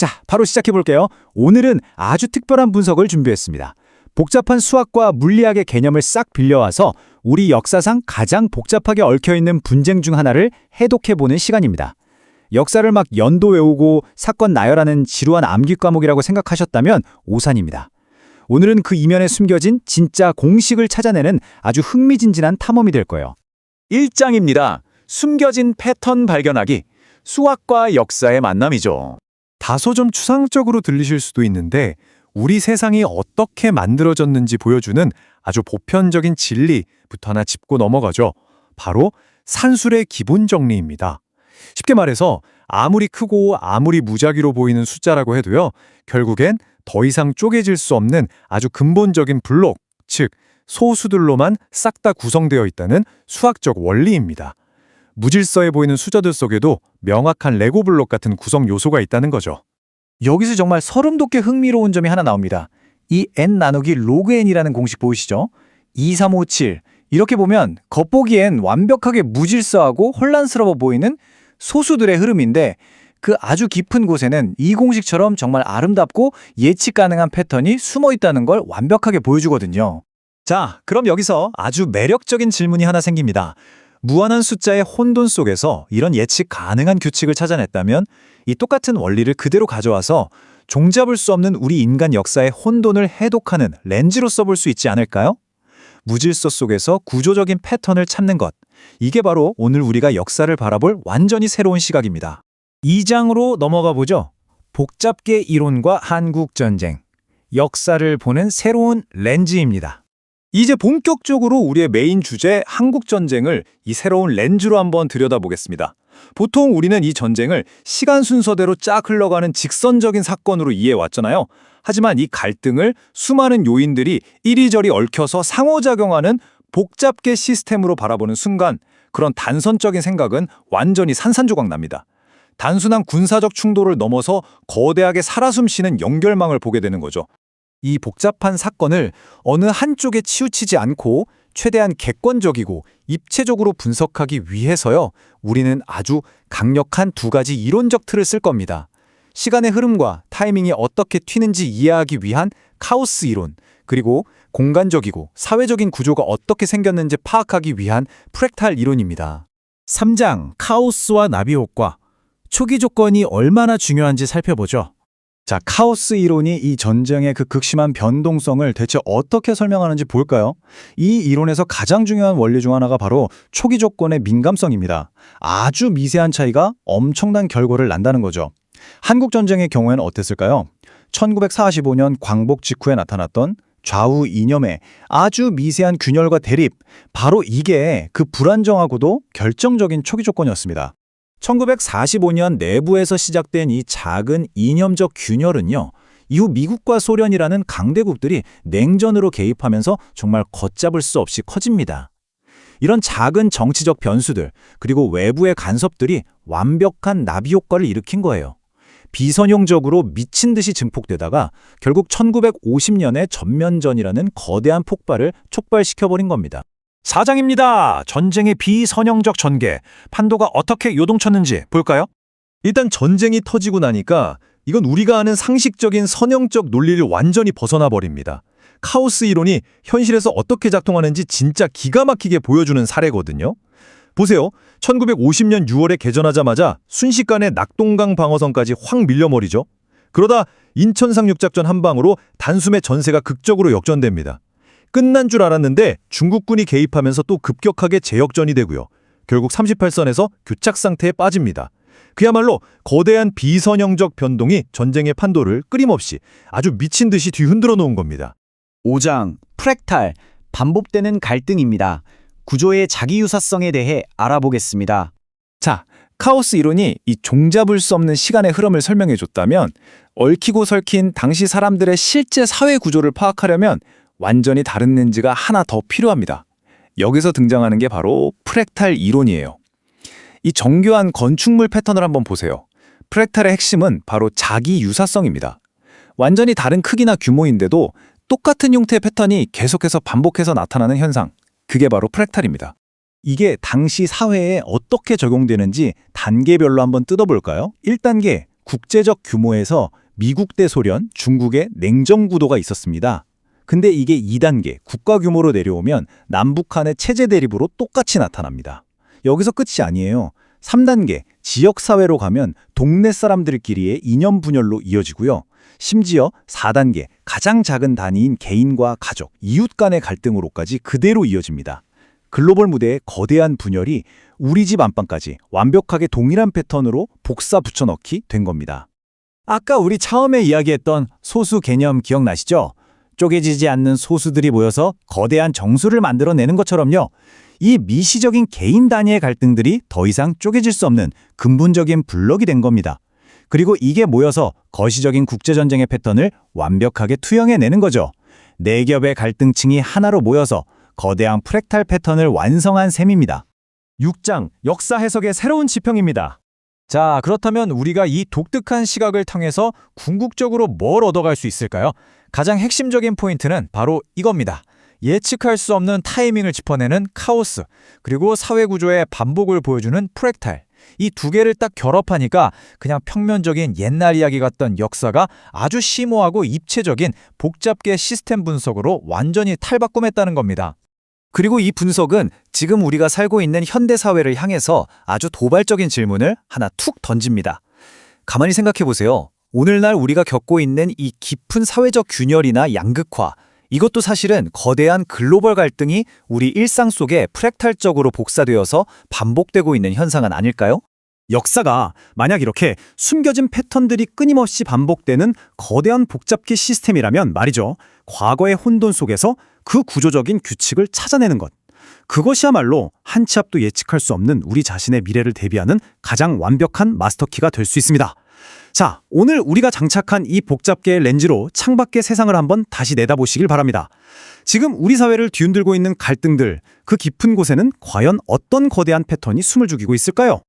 자, 바로 시작해 볼게요. 오늘은 아주 특별한 분석을 준비했습니다. 복잡한 수학과 물리학의 개념을 싹 빌려와서 우리 역사상 가장 복잡하게 얽혀있는 분쟁 중 하나를 해독해보는 시간입니다. 역사를 막 연도 외우고 사건 나열하는 지루한 암기 과목이라고 생각하셨다면 오산입니다. 오늘은 그 이면에 숨겨진 진짜 공식을 찾아내는 아주 흥미진진한 탐험이 될 거예요. 1장입니다. 숨겨진 패턴 발견하기. 수학과 역사의 만남이죠. 다소 좀 추상적으로 들리실 수도 있는데 우리 세상이 어떻게 만들어졌는지 보여주는 아주 보편적인 진리부터 하나 짚고 넘어가죠. 바로 산술의 기본 정리입니다. 쉽게 말해서 아무리 크고 아무리 무작위로 보이는 숫자라고 해도요, 결국엔 더 이상 쪼개질 수 없는 아주 근본적인 블록, 즉 소수들로만 싹 다 구성되어 있다는 수학적 원리입니다. 무질서해 보이는 숫자들 속에도 명확한 레고 블록 같은 구성 요소가 있다는 거죠. 여기서 정말 소름 돋게 흥미로운 점이 하나 나옵니다. 이 n 나누기 로그 n이라는 공식 보이시죠? 2, 3, 5, 7. 이렇게 보면 겉보기엔 완벽하게 무질서하고 혼란스러워 보이는 소수들의 흐름인데 그 아주 깊은 곳에는 이 공식처럼 정말 아름답고 예측 가능한 패턴이 숨어 있다는 걸 완벽하게 보여주거든요. 자, 그럼 여기서 아주 매력적인 질문이 하나 생깁니다. 무한한 숫자의 혼돈 속에서 이런 예측 가능한 규칙을 찾아냈다면 이 똑같은 원리를 그대로 가져와서 종잡을 수 없는 우리 인간 역사의 혼돈을 해독하는 렌즈로 써볼 수 있지 않을까요? 무질서 속에서 구조적인 패턴을 찾는 것. 이게 바로 오늘 우리가 역사를 바라볼 완전히 새로운 시각입니다. 2장으로 넘어가 보죠. 복잡계 이론과 한국전쟁. 역사를 보는 새로운 렌즈입니다. 이제 본격적으로 우리의 메인 주제 한국전쟁을 이 새로운 렌즈로 한번 들여다보겠습니다. 보통 우리는 이 전쟁을 시간 순서대로 쫙 흘러가는 직선적인 사건으로 이해해왔잖아요. 하지만 이 갈등을 수많은 요인들이 이리저리 얽혀서 상호작용하는 복잡계 시스템으로 바라보는 순간 그런 단선적인 생각은 완전히 산산조각 납니다. 단순한 군사적 충돌을 넘어서 거대하게 살아 숨쉬는 연결망을 보게 되는 거죠. 이 복잡한 사건을 어느 한쪽에 치우치지 않고 최대한 객관적이고 입체적으로 분석하기 위해서요, 우리는 아주 강력한 두 가지 이론적 틀을 쓸 겁니다. 시간의 흐름과 타이밍이 어떻게 튀는지 이해하기 위한 카오스 이론, 그리고 공간적이고 사회적인 구조가 어떻게 생겼는지 파악하기 위한 프랙탈 이론입니다. 3장, 카오스와 나비 효과. 초기 조건이 얼마나 중요한지 살펴보죠. 자, 카오스 이론이 이 전쟁의 그 극심한 변동성을 대체 어떻게 설명하는지 볼까요? 이 이론에서 가장 중요한 원리 중 하나가 바로 초기 조건의 민감성입니다. 아주 미세한 차이가 엄청난 결과를 난다는 거죠. 한국전쟁의 경우에는 어땠을까요? 1945년 광복 직후에 나타났던 좌우 이념의 아주 미세한 균열과 대립, 바로 이게 그 불안정하고도 결정적인 초기 조건이었습니다. 1945년 내부에서 시작된 이 작은 이념적 균열은요, 이후 미국과 소련이라는 강대국들이 냉전으로 개입하면서 정말 걷잡을 수 없이 커집니다. 이런 작은 정치적 변수들, 그리고 외부의 간섭들이 완벽한 나비 효과를 일으킨 거예요. 비선용적으로 미친 듯이 증폭되다가 결국 1950년에 전면전이라는 거대한 폭발을 촉발시켜버린 겁니다. 4장입니다. 전쟁의 비선형적 전개. 판도가 어떻게 요동쳤는지 볼까요? 일단 전쟁이 터지고 나니까 이건 우리가 아는 상식적인 선형적 논리를 완전히 벗어나 버립니다. 카오스 이론이 현실에서 어떻게 작동하는지 진짜 기가 막히게 보여주는 사례거든요. 보세요. 1950년 6월에 개전하자마자 순식간에 낙동강 방어선까지 확 밀려버리죠. 그러다 인천 상륙작전 한 방으로 단숨에 전세가 극적으로 역전됩니다. 끝난 줄 알았는데 중국군이 개입하면서 또 급격하게 재역전이 되고요. 결국 38선에서 교착 상태에 빠집니다. 그야말로 거대한 비선형적 변동이 전쟁의 판도를 끊임없이 아주 미친 듯이 뒤흔들어 놓은 겁니다. 5장, 프랙탈, 반복되는 갈등입니다. 구조의 자기유사성에 대해 알아보겠습니다. 자, 카오스 이론이 이 종잡을 수 없는 시간의 흐름을 설명해줬다면 얽히고 설킨 당시 사람들의 실제 사회 구조를 파악하려면 완전히 다른 렌즈가 하나 더 필요합니다. 여기서 등장하는 게 바로 프랙탈 이론이에요. 이 정교한 건축물 패턴을 한번 보세요. 프랙탈의 핵심은 바로 자기 유사성입니다. 완전히 다른 크기나 규모인데도 똑같은 형태의 패턴이 계속해서 반복해서 나타나는 현상. 그게 바로 프랙탈입니다. 이게 당시 사회에 어떻게 적용되는지 단계별로 한번 뜯어볼까요? 1단계, 국제적 규모에서 미국 대 소련, 중국의 냉전 구도가 있었습니다. 근데 이게 2단계 국가 규모로 내려오면 남북한의 체제 대립으로 똑같이 나타납니다. 여기서 끝이 아니에요. 3단계 지역사회로 가면 동네 사람들끼리의 이념 분열로 이어지고요. 심지어 4단계 가장 작은 단위인 개인과 가족, 이웃 간의 갈등으로까지 그대로 이어집니다. 글로벌 무대의 거대한 분열이 우리 집 안방까지 완벽하게 동일한 패턴으로 복사 붙여넣기 된 겁니다. 아까 우리 처음에 이야기했던 소수 개념 기억나시죠? 쪼개지지 않는 소수들이 모여서 거대한 정수를 만들어내는 것처럼요. 이 미시적인 개인 단위의 갈등들이 더 이상 쪼개질 수 없는 근본적인 블록이 된 겁니다. 그리고 이게 모여서 거시적인 국제전쟁의 패턴을 완벽하게 투영해내는 거죠. 네 겹의 갈등층이 하나로 모여서 거대한 프랙탈 패턴을 완성한 셈입니다. 6장 역사 해석의 새로운 지평입니다. 자, 그렇다면 우리가 이 독특한 시각을 통해서 궁극적으로 뭘 얻어갈 수 있을까요? 가장 핵심적인 포인트는 바로 이겁니다. 예측할 수 없는 타이밍을 짚어내는 카오스, 그리고 사회구조의 반복을 보여주는 프랙탈. 이 두 개를 딱 결합하니까 그냥 평면적인 옛날 이야기 같던 역사가 아주 심오하고 입체적인 복잡계 시스템 분석으로 완전히 탈바꿈했다는 겁니다. 그리고 이 분석은 지금 우리가 살고 있는 현대 사회를 향해서 아주 도발적인 질문을 하나 툭 던집니다. 가만히 생각해 보세요. 오늘날 우리가 겪고 있는 이 깊은 사회적 균열이나 양극화, 이것도 사실은 거대한 글로벌 갈등이 우리 일상 속에 프랙탈적으로 복사되어서 반복되고 있는 현상은 아닐까요? 역사가 만약 이렇게 숨겨진 패턴들이 끊임없이 반복되는 거대한 복잡기 시스템이라면 말이죠. 과거의 혼돈 속에서 그 구조적인 규칙을 찾아내는 것. 그것이야말로 한 치 앞도 예측할 수 없는 우리 자신의 미래를 대비하는 가장 완벽한 마스터키가 될 수 있습니다. 자, 오늘 우리가 장착한 이 복잡계의 렌즈로 창밖의 세상을 한번 다시 내다보시길 바랍니다. 지금 우리 사회를 뒤흔들고 있는 갈등들, 그 깊은 곳에는 과연 어떤 거대한 패턴이 숨을 죽이고 있을까요?